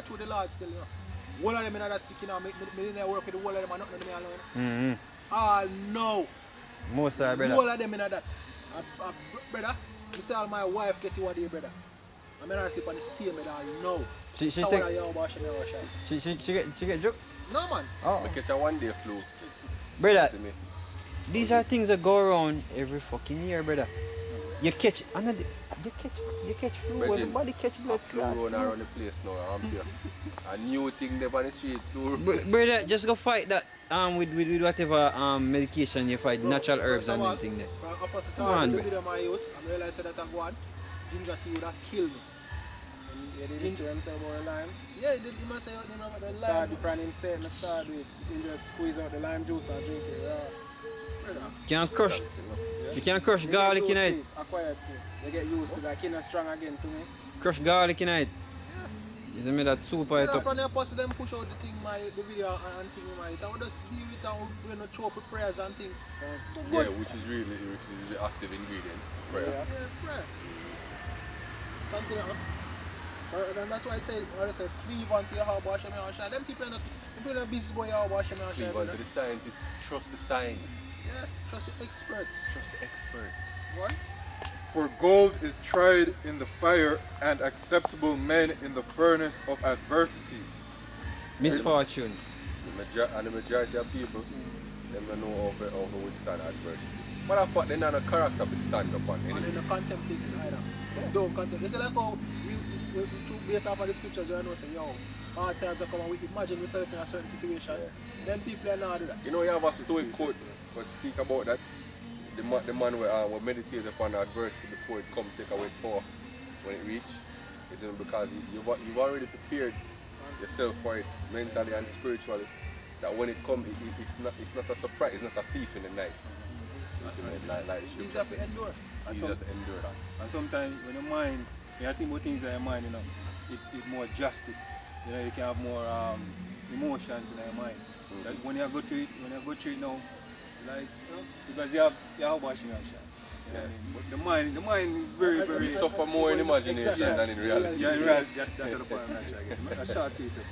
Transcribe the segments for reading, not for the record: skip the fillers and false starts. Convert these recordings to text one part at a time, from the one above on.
That's true the Lord still, you know. One of them in that stick, you know, me didn't work with the whole of them and nothing of me alone. Ah, no. Most of brother. Whole of them in that. Brother, you say all my wife get you one day, brother. I'm not sleep on the same bed all no. She get joke? No man. Oh. I catch a one day flu. Brother, these are things that go around every fucking year, brother. You catch another, you catch flu, everybody catch blood clot. Flu around the place now, I'm here. A new thing there on the street, flu. Brother, just go fight that with whatever medication you fight, natural herbs and everything there. Come on, bro. I realized that I'm one. Ginger tea would have killed me. Yeah, they used to say about the lime. Yeah, he must say about the lime. Start the brand him saying, start with, you just squeeze out the lime juice and drink it raw. You can crush garlic in it. Acquired taste. They get used to that, kind of strong again to me. Crush garlic in it. You see me that super it up. From the post them push out the thing, the video and thing I would just deal with and we don't throw up with prayers and things. Yeah, which is the active ingredient. Prayer. Yeah, prayer. Something and that's why I say cleave onto your heart, wash your hands. Them people are not busy boy your wash your hands. Cleave onto the scientists, trust the science. Yeah, trust the experts. Trust the experts. What? For gold is tried in the fire and acceptable men in the furnace of adversity. Misfortunes. The majority of people, them don't know how to withstand adversity. What the fuck, they not a character to stand up on. And they don't contemplate it either. Don't contemplate. They say like how we based off of the scriptures, you know, say, yo, hard times are coming, we imagine yourself in a certain situation. Yeah. Then people are not do that. You know, you have a stoic quote, but speak about that. The man will meditate upon adversity before it comes take away power when it reach. It's because you've already prepared yourself for it mentally and spiritually. That when it comes, it's not a surprise, it's not a thief in the night. It's easier to endure. It's easier to endure that. And sometimes when your mind, when you think about things in your mind, you know, it's more drastic. You know, you can have more emotions in your mind. That when you go through it now, like, you know, because you have washing your shot. You know what I mean? But the mind is very, very... You suffer more in imagination than in reality. Yeah, in reality, that's the point I'm trying to get. A short piece of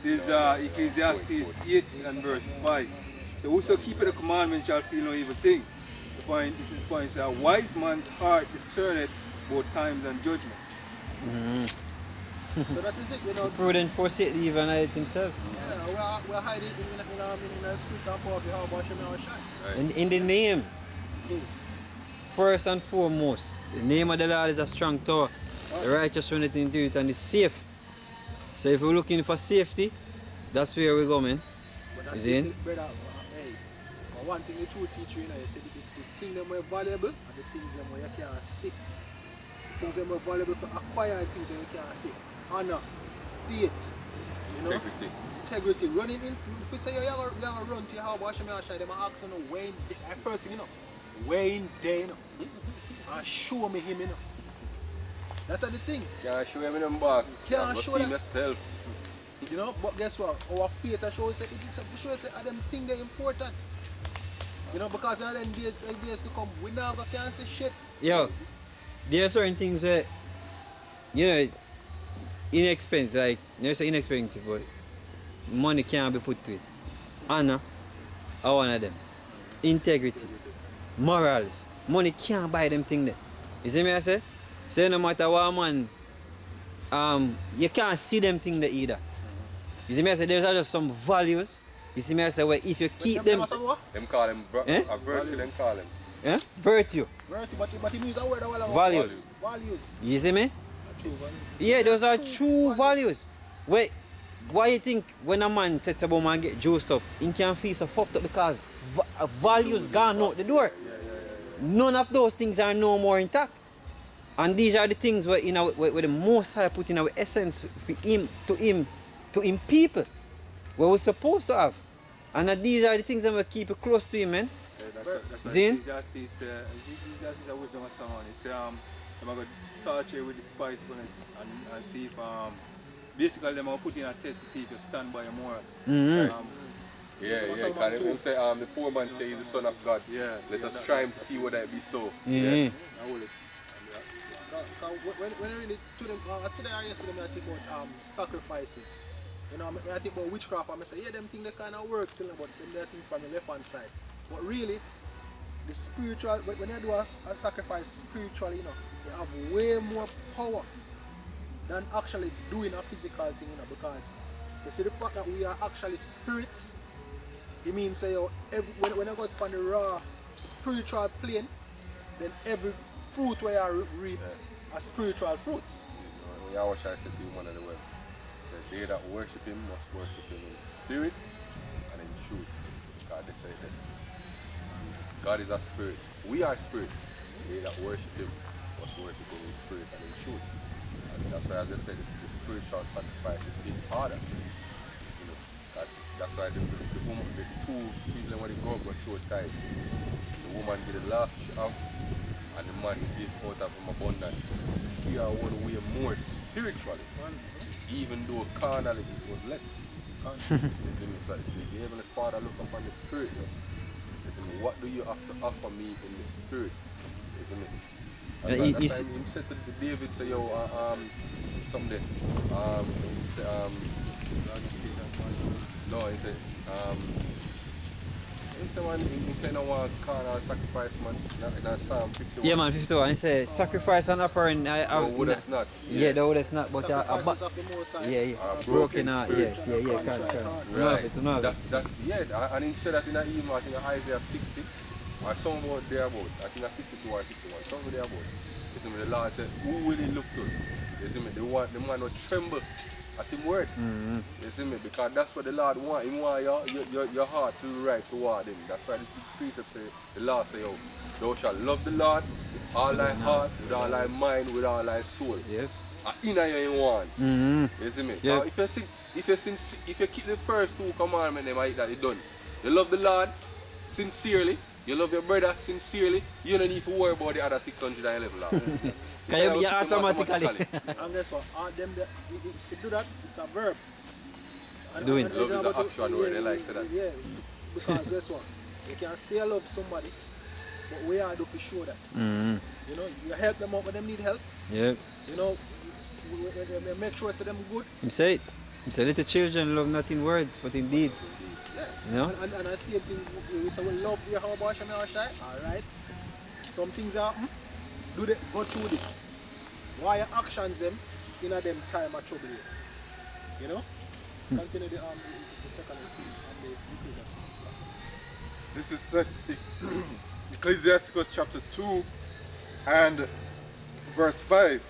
it is Ecclesiastes 8 and verse 5. So whoso keepeth the commandments shall feel no evil thing. This is the point, a wise man's heart discerneth both times and judgment. So that is it, you know. Prudent forsake the evil and hide himself. Yeah, we're hiding in the spirit and power of how about you know shine. In the name. First and foremost, the name of the Lord is a strong tower. The righteous run it into it and is safe. So if we're looking for safety, that's where we go, man. Is it? Brother, hey, one thing the truth teach you, you know, you say the things that are valuable and the things that you can't see. The things that are valuable for acquiring things that you can't see. Honor, faith, you know, integrity. Running in, if you say you're going to run to your house, wash your hands, them are asking you Wayne, first thing, you know, Wayne Day, you know, and show me him, you know. That's the thing. Can't show him in boss. Can't show him yourself. You know, but guess what? Our faith shows that them things they're important. You know, because in them days to come, we now can't say shit. Yo, there are certain things that, you know, inexpensive, like, never say inexpensive, but money can't be put to it. Honor are one of them. Integrity, morals, money can't buy them things there. You see me I say? So no matter what man, you can't see them things there either. You see me I say, there's just some values. You see me I say, well, if you keep them... Them call them a virtue, them call them. Yeah? Virtue. Virtue, but he means a word values. Values. You see me? True values. Yeah, those are true values. Wait, why you think when a man sets a woman and get juiced up, he can feel so fucked up because values gone out the door. None of those things are no more intact. And these are the things where, you know, where the Most High put in our essence for him, to him people, what we're supposed to have. And these are the things that we keep it close to him, man. That's Zin? Ecclesiastes a wisdom of Solomon. It's I'm going to torture you with the spitefulness and see if basically them are putting a test to see if you stand by your morals. Because him say the poor man say he's the son of God. Yeah. Let us try him to see whether it be so. Yeah. when I really to them today or yesterday I think about sacrifices. You know, I think about witchcraft and I say, yeah, them thing they kind of work still, but them they think from the left hand side. But really, the spiritual when you do a sacrifice spiritually, you know, you have way more power than actually doing a physical thing, you know, because you see the fact that we are actually spirits, it means say when I go on the raw spiritual plane, then every fruit where you reap are spiritual fruits. Yahweh said to you one of the word. Said they that worship him must worship him in spirit and in truth. God they say that. God is a spirit. We are spirits. They that worship him must worship him in spirit and in truth. And that's why I just said the spiritual sacrifice is being harder. You know, that's why the woman, the two people when they go short time, the woman did the last shop and the man gave out of him abundance. We are one way more spiritually, even though carnally it was less. So the Heavenly Father look upon the spirit. What do you have to offer me in the spirit? And that time he said to David, say, yo, someday, he said, no, he said, no one carnal sacrifice, man. In that Psalm 51. Yeah, man, 51. He said, sacrifice and offering. No, would us not. Yeah, the would us not. But Sacrifices of the Most High. yeah. Broken heart. spirit. Yeah. Right. That. Yeah, and he said that in that email, I think Isaiah 60, or somewhere there about, I think 62 or 61, somewhere there about. You see me, the Lord said, who will he look to? You see me, the man will tremble at his word. You see me, because that's what the Lord wants. He wants your heart to be right toward him. That's why the precept say, the Lord say, oh, thou shalt love the Lord with all thy heart, with all thy mind, with all thy soul. Yep. And inner you in one. You see me? Yep. If you keep the first two commandments, them that you done. You love the Lord sincerely, you love your brother sincerely, you don't need to worry about the other 611 laws. Can you automatically? And guess what? If you do that, it's a verb. And love is the action word, they like say that. Yeah, because guess what? You can say I love somebody, but we are do for sure that. You know, you help them out when they need help. Yep. You know, we make sure it's them good. He said, little children love not in words, but in deeds. Yeah. You know? And I see a thing, we say we love you, how about you, alright? Some things happen, go through this. Why your actions them in a them time of trouble here. You know? Continue the second and the Ecclesiastes. This is Ecclesiasticus chapter 2 and verse 5.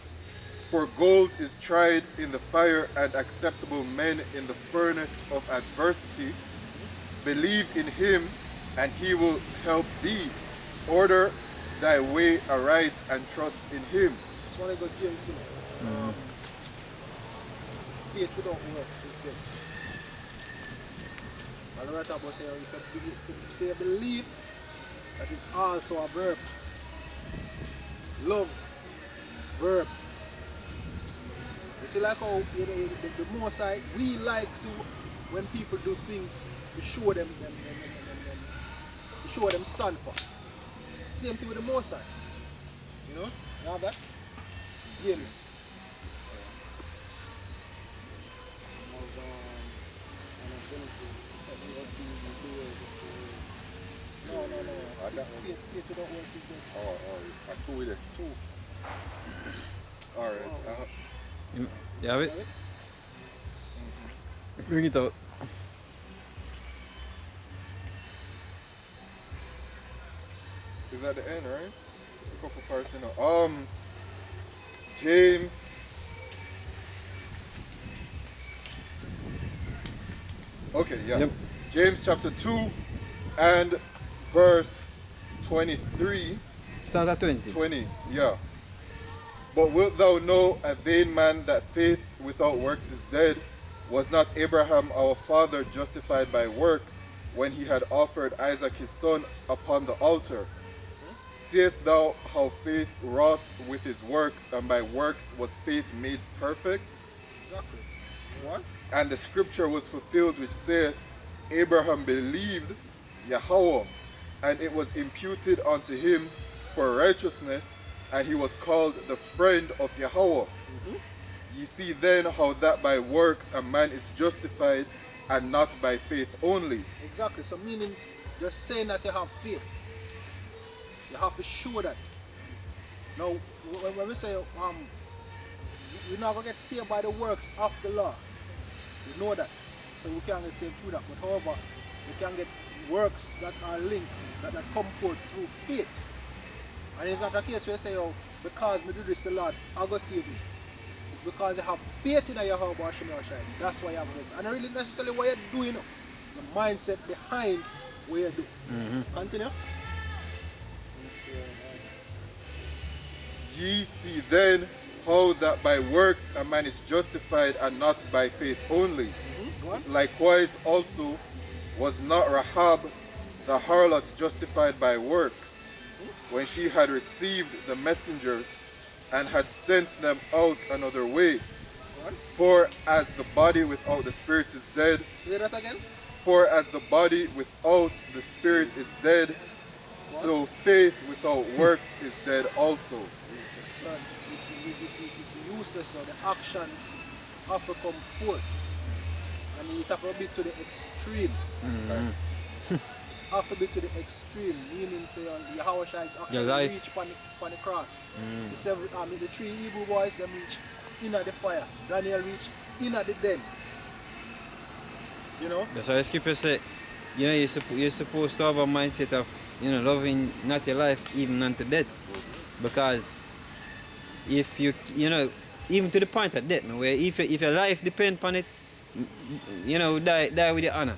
For gold is tried in the fire and acceptable men in the furnace of adversity. Believe in him and he will help thee. Order thy way aright and trust in him. That's why I got James, you know. Faith without works is dead. And the right about saying, if you say believe, that is also a verb. Love, verb. You see, like how the Most High, we like to, when people do things, to show them stand for. Same thing with the Most High. You know, you have that? James. No. Faith without works is dead. Oh, I two with it. Two. Alright. You have it? Bring it out. Is that the end, right? It's a couple parts, you know. James. Okay, yeah. Yep. James chapter 2 and verse 23. Start at 20. 20, yeah. But wilt thou know, a vain man, that faith without works is dead? Was not Abraham our father justified by works when he had offered Isaac his son upon the altar? Seest thou how faith wrought with his works, and by works was faith made perfect? Exactly. What? And the scripture was fulfilled which saith, Abraham believed Yahweh, and it was imputed unto him for righteousness, and he was called the friend of Yahweh. Ye see then how that by works a man is justified, and not by faith only. Exactly. So meaning just saying that you have faith. You have to show that. Now when we say we're not gonna get saved by the works of the law. We know that. So we can't get saved through that. But however, we can get works that are linked, that come forth through faith. And it's not a case where you say, oh, because me do this, the Lord, I'll go save me. It's because you have faith in your Yahweh Hashem Yahshai. That's why you have this. And not really necessarily what you're doing, the mindset behind what you do. Continue. Ye see then how that by works a man is justified, and not by faith only. Go on. Likewise also was not Rahab the harlot justified by works, when she had received the messengers and had sent them out another way? For as the body without the spirit is dead, Say that again. for as the body without the spirit is dead, so faith without works is dead also. But it's useless, so the actions have to come forth. And it have to be to the extreme. Have to be to the extreme, meaning say on Yahweh Shai actually life. reach on the cross. The seven, the three Hebrew boys, them reach in the fire. Daniel reach in the den. You know? That's why the scripture say, you know, you're supposed to have a mindset of, you know, loving not your life even unto death. Because if you know, even to the point of death, where if your life depends on it, you know, die with the honor.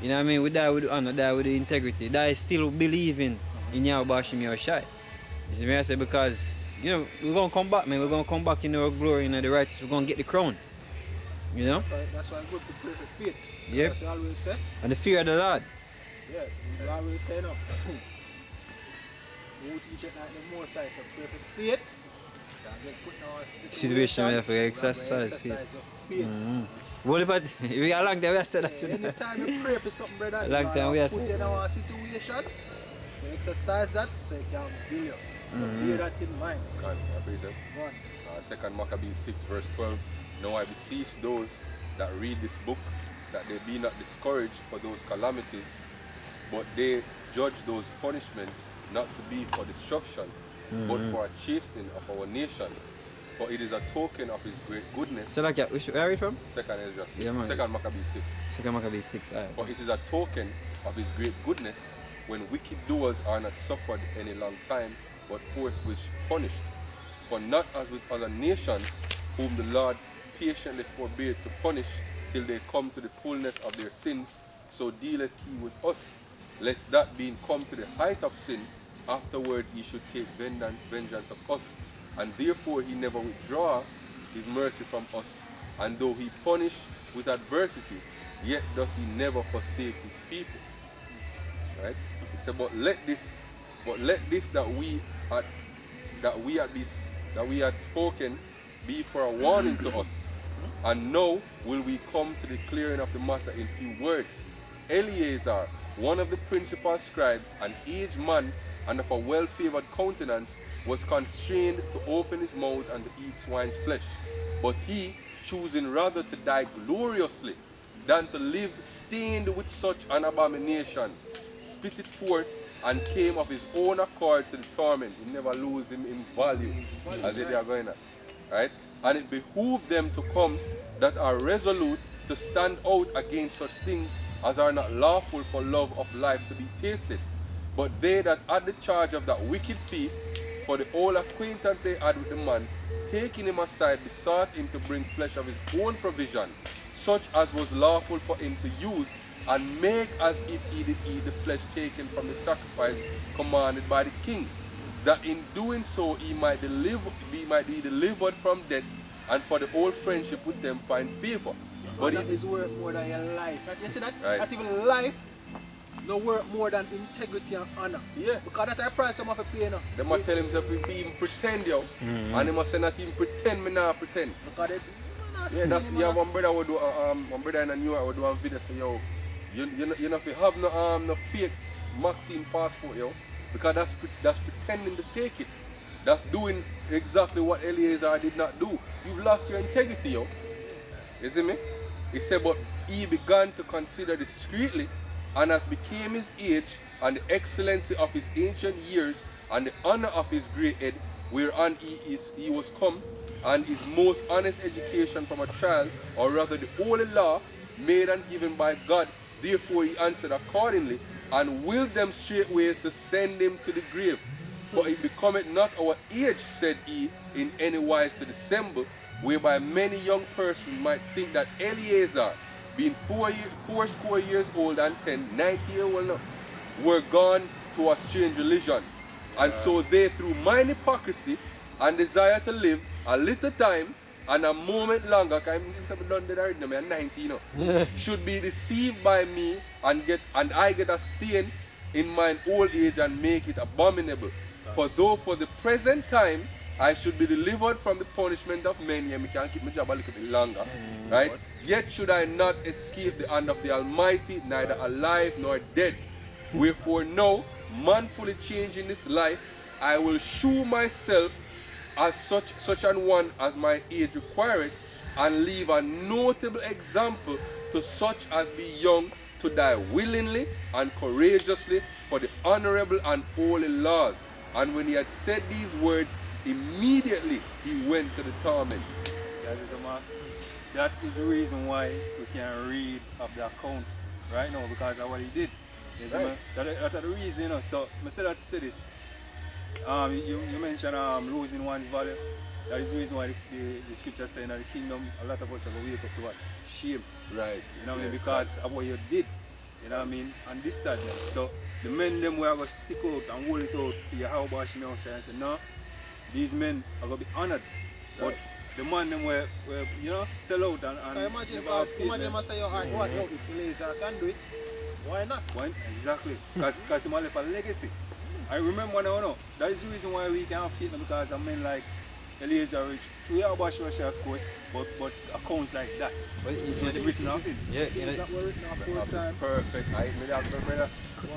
You know what I mean? We die with the honor, die with the integrity, die still believing in Yahweh Hashem Yahshai. You see me? I say, because, you know, we're going to come back, man. We're going to come back in our glory and the righteous. We're going to get the crown. You know? That's why I'm good for perfect faith. Yep. That's what I always say. And the fear of the Lord. Yeah, we always say no. We teach it like the most side for perfect faith. That get put in our Situation where you have to exercise faith. Exercise of faith. What about, we got a long time we have said that today. Anytime you pray for something, brother, Long you time we have put said. in our situation, you exercise that so you can build you. So bear that in mind. Can I praise them? Go on. 2 Maccabees 6 verse 12. Now I beseech those that read this book that they be not discouraged for those calamities, but they judge those punishments not to be for destruction, but for a chastening of our nation. For it is a token of his great goodness. So like, where are you from? 2 Ezra 6, Yeah, man. 2 Maccabees 6. 2 Maccabees 6. Alright. For it is a token of his great goodness, when wicked doers are not suffered any long time, but forthwith punished. For not as with other nations, whom the Lord patiently forbade to punish till they come to the fullness of their sins, so dealeth he with us, lest that being come to the height of sin, afterwards he should take vengeance of us. And therefore he never withdraw his mercy from us. And though he punish with adversity, yet doth he never forsake his people. Right? He said, but let this that we had spoken be for a warning to us. And now will we come to the clearing of the matter in few words. Eleazar, one of the principal scribes, an aged man and of a well-favored countenance, was constrained to open his mouth and to eat swine's flesh. But he, choosing rather to die gloriously than to live stained with such an abomination, spit it forth and came of his own accord to the torment. He never lose him in value as they are going at. Right? And it behooved them to come that are resolute to stand out against such things as are not lawful for love of life to be tasted. But they that had the charge of that wicked feast, for the old acquaintance they had with the man, taking him aside, besought him to bring flesh of his own provision, such as was lawful for him to use, and make as if he did eat the flesh taken from the sacrifice commanded by the king, that in doing so he might be delivered from death, and for the old friendship with them find favor. But That is worth more than your life. Like, you see that? Right. That even life no worth more than integrity and honor. Yeah. Because that's a price some of a pay now. they must tell himself if he even pretend, yo, and they must say not even pretend, me not pretend. Because they Yeah, that's one brother would do one brother in New York would do a video say, yo, you know if you have no fake Maxine passport, yo, because that's pretending to take it. that's doing exactly what Eleazar did not do. You've lost your integrity, yo. You see me? He said, but he began to consider discreetly, and as became his age, and the excellency of his ancient years, and the honor of his great head, whereon he was come, and his most honest education from a child, or rather the holy law, made and given by God. Therefore he answered accordingly, and willed them straightways to send him to the grave. For it becometh not our age, said he, in any wise to dissemble, whereby many young persons might think that Eleazar, being fourscore years old and 90 years old now, were gone to a strange religion. And so they, through mine hypocrisy and desire to live a little time and a moment longer, because I'm done that already, I'm 90 now, should be deceived by me and I get a stain in mine old age and make it abominable. For though for the present time I should be delivered from the punishment of men, and I can keep my job a little bit longer, right? Yet should I not escape the hand of the Almighty, neither alive nor dead. Wherefore now, manfully changing this life, I will shew myself as such an one as my age requireth, and leave a notable example to such as be young, to die willingly and courageously for the honorable and holy laws. And when he had said these words, immediately he went to the torment. That is the reason why we can read of the account right now, because of what he did. Right. That's the reason, you know. So I said that to say this. You mentioned losing one's value. That is the reason why the scripture saying that the kingdom, a lot of us are going to wake up to what? Shame. Right. You know what I mean? Because of what you did. You know what I mean? And this sadness. So the men them were going to stick out and hold it out for your how about you outside and say, no, these men are going to be honored. But the man them were you know, sell out and imagine them say, alright, what if Eleazar can do it? Why not? Why? Exactly. Because he left a legacy. I remember now, that is the reason why we can have faith, because of men like Eleazar Rich, through your Russia, of course, but accounts like that. But it was written off in. Yeah, things that were written off 4 times. Perfect. I made that brother.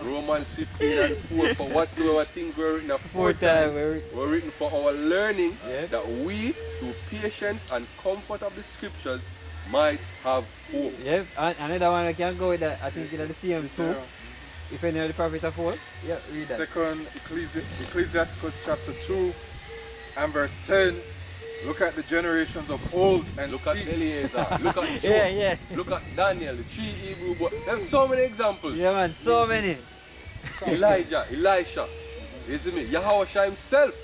Romans 15 and 4, for whatsoever things were written 4 times were written for our learning, that we, through patience and comfort of the scriptures, might have hope. Yep, another one I can go with that. I think in the same too. If any of the prophet of old, yeah, read that. Second Ecclesiasticus chapter 2 and verse 10. Look at the generations of old and look see. at Eleazar, look at Job, look at Daniel, the 3 Hebrew boys. There's so many examples. Yeah man, so many. Elijah, Elisha, you see me? Yahweh himself.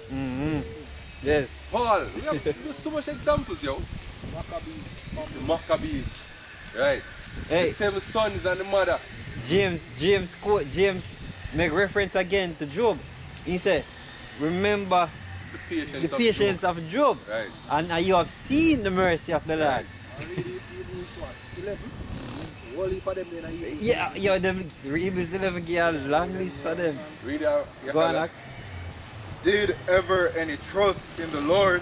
Yes. Paul, we have so much examples, yo. The Maccabees, right? Hey. The 7 sons and the mother. James make reference again to Job. He said, remember the patience of Job. Right. And you have seen the mercy of the Lord. Yeah, them Hebrews 11 give a long list of them. Read out. Go on, Did ever any trust in the Lord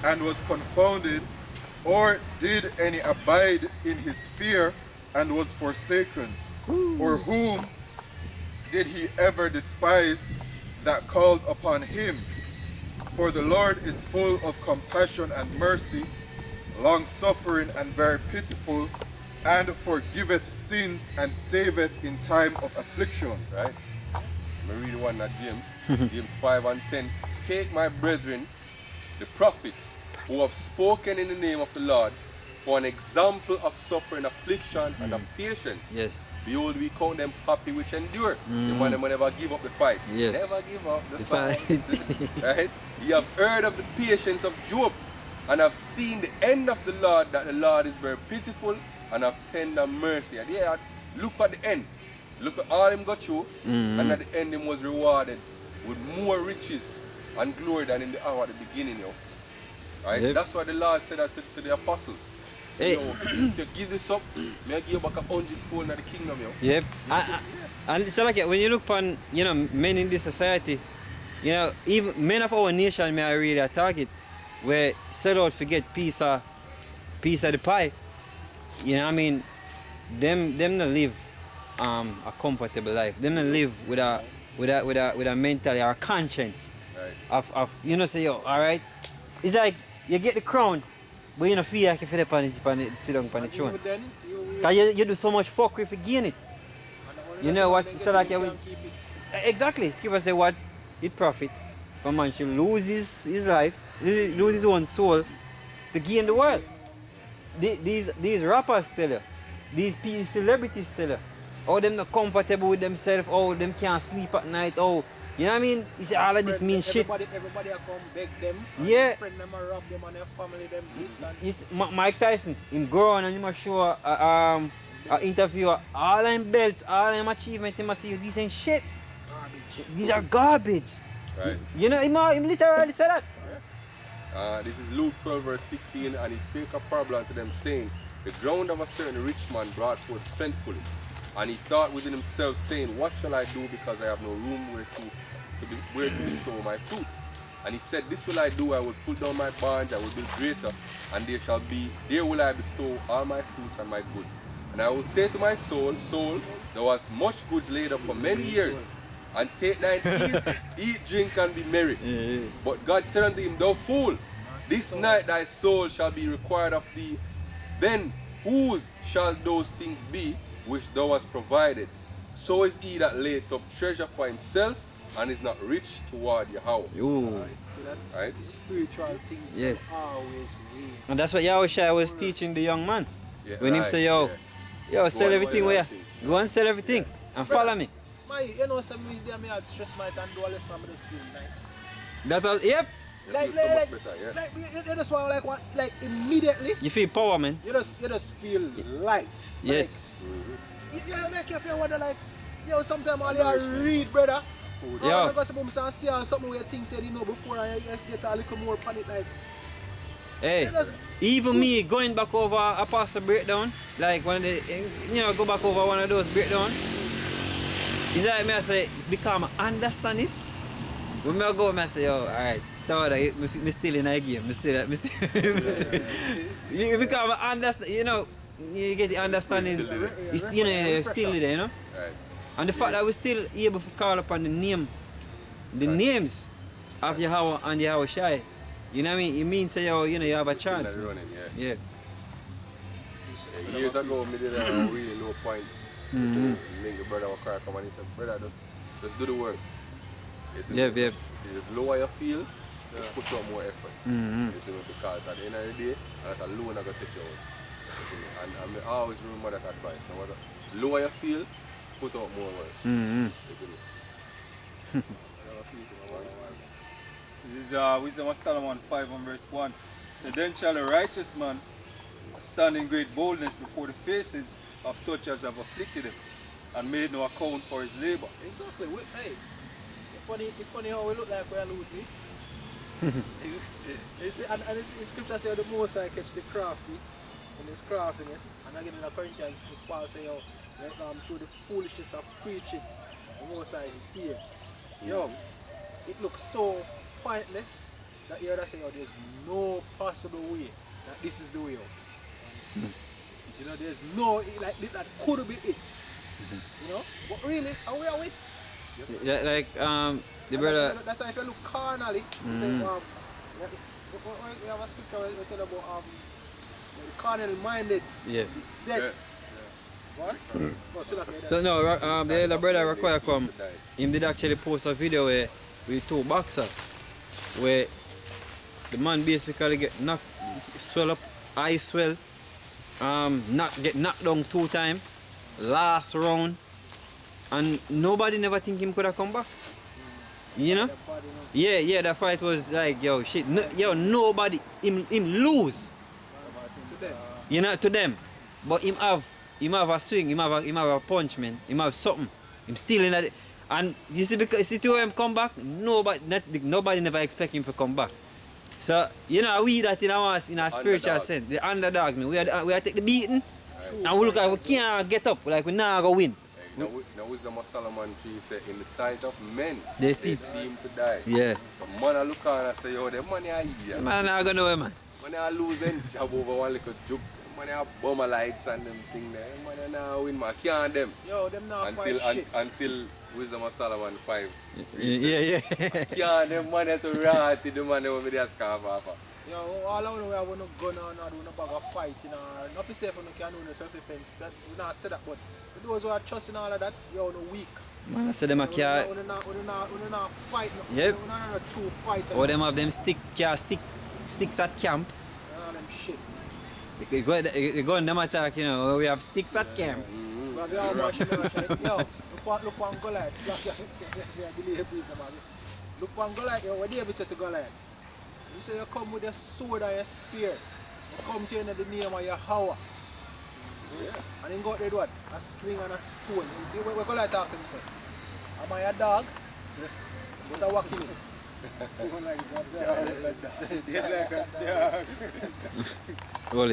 and was confounded, or did any abide in his fear and was forsaken? Or whom did he ever despise that called upon him? For the Lord is full of compassion and mercy, long-suffering and very pitiful, and forgiveth sins and saveth in time of affliction. Right? Let me read one at James. James 5 and 10. Take my brethren, the prophets, who have spoken in the name of the Lord, for an example of suffering, affliction, and of patience. Yes. Behold, we count them happy which endure. The man them will never give up the fight. Yes. Never give up the fight. Right? You have heard of the patience of Job, and have seen the end of the Lord, that the Lord is very pitiful and of tender mercy. And yeah, look at the end. Look at all him got through, and at the end him was rewarded with more riches and glory than in the hour at the beginning. Right? Yep. That's why the Lord said that to the apostles. So, Hey. if you give this up, may I give you back 100-fold in the kingdom, Yep. And it's like when you look upon, you know, men in this society, you know, even men of our nation may I really a target where sell out forget piece of the pie. You know what I mean? Them not live a comfortable life. Them not live with a mental or a conscience. of you know say yo, alright. It's like you get the crown, but you don't feel like you feel sit down on the throne. Even then, Cause you do so much fuckery to gain it. You know what? So like you will, exactly. Skipper say what it profit for man should lose his life, lose his own soul to gain the world. These rappers tell you, these celebrities tell you, how them not comfortable with themselves, how them can't sleep at night, how you know what I mean? You see all of this mean shit. Everybody will come beg them. And Yeah. friend them and rob them and their family them this and It's Mike Tyson, him go on and him a show a interview all them belts, all them achievements, him a see these ain't shit. garbage. These are garbage. Right. You know, him literally said that. This is Luke 12 verse 16, and he spake a parable unto them, saying, The ground of a certain rich man brought forth plentifully. And he thought within himself, saying, What shall I do, because I have no room where to bestow my fruits? And he said, This will I do, I will pull down my barns, I will build greater, and there will I bestow all my fruits and my goods. And I will say to my soul, Soul, thou hast much goods laid up for many years, and take thine ease, eat, drink, and be merry. But God said unto him, Thou fool, this night thy soul shall be required of thee. Then whose shall those things be which thou hast provided? So is he that layeth up treasure for himself, and is not rich toward Yahweh. Yo. So that Right? spiritual things Yes. that always win. And that's what Yahushua was teaching the young man. Yeah, When him right, say, yo, yeah. sell and everything sell where everything. go and sell everything and follow me. You know, some days there, me had stress my and do all this, and I just feel nice. That was, yep. You Like, feel so like, much better, yeah. like, you just want like immediately, You feel power, man. you just feel light. Yes. Like, you make you feel wonder like, yo, sometimes all you read, brother. Yo. I go to see something where things said you know before and you get a little more panic like. Hey, You just- even me going back over a pastor breakdown, like when they, go back over one of those breakdown, it's like me I say, become understand it. When I go, I say, yo, alright, me still in a game, me still. You become understand, you get the understanding, it's, you're still there, you know. Right. And the fact that we're still able to call upon the names of Yahweh and Yahweh Shai, you know what I mean? It means that you have a chance. Still man. running, Yeah. Yeah, years ago, me did a really low point. Mingle brother was cry come and he said, brother, just do the work. You see, Yep. The lower you feel, just put out more effort. You see, because at the end of the day, that alone I got to take you out. You see me? And I always remember that advice. No matter lower you feel, put out more work. You see me? This is Wisdom of Solomon 5 and verse 1. So then shall a righteous man stand in great boldness before the faces of such as have afflicted him, and made no account for his labor. Exactly. Hey, it's funny how we look like we're losing. You see, and the scripture says the most I catch the crafty in his craftiness. And again in the Corinthians, Paul says, through the foolishness of preaching, the most I see it. Yo, it looks so pointless that you other say, there's no possible way that this is the way out. There's no, like, that could be it. But really, are we? Yeah, like the brother. That's why if you look carnally, say, we have a scripture where we tell about the carnal minded is dead. What? Oh, So no, the other brother require come. Him did actually post a video where with two boxers, where the man basically get knocked, swell up, eye swell, get knocked down 2 times, last round, and nobody never think him could have come back. You know? Yeah, the fight was like, yo, shit, nobody, him lose. To them. But him have a swing, him have a punch, man. Him have something. Him still in that. And you see, because to him come back, nobody never expect him to come back. So, we that in our spiritual sense, the underdog, man, we are take the beating, and we look like we can't get up, like we not gonna win. Now Wisdom of Solomon 3 said, in the sight of men, They they see. seem to die. Yeah. So man I look on and say, yo, the money I eat. Man, not gonna know, man. When I lose any job over one little joke, Man, you have bomber lights and them thing there. Man, you now win, man. Can't them. Yo, them not Until, fight shit. until Wisdom of Solomon 5. Yeah. Can't them man to rat the man over there scarf off. Yo, all I know we have no gun or not, no bag of fight, you know. Not to say if you can do no self-defense, that we not say that, but for those who are trusting all of that, you're no weak. Man, I said them a car. We not fight, Yep. we're not a true fighter. Or them have them sticks at camp. None of them shit. You go on them attack, you know, we have sticks at camp. But we all watching yo, look on Goliath. Look on Goliath, yo, what David said to Goliath? He said you come with a sword and a spear. You come to you in the name of Yahweh. Yeah. And then got there what? A sling and a stone. What Goliath asked him, say? Am I a dog? But I walk in. Stone like that. Like that. Like that. Yeah. Well,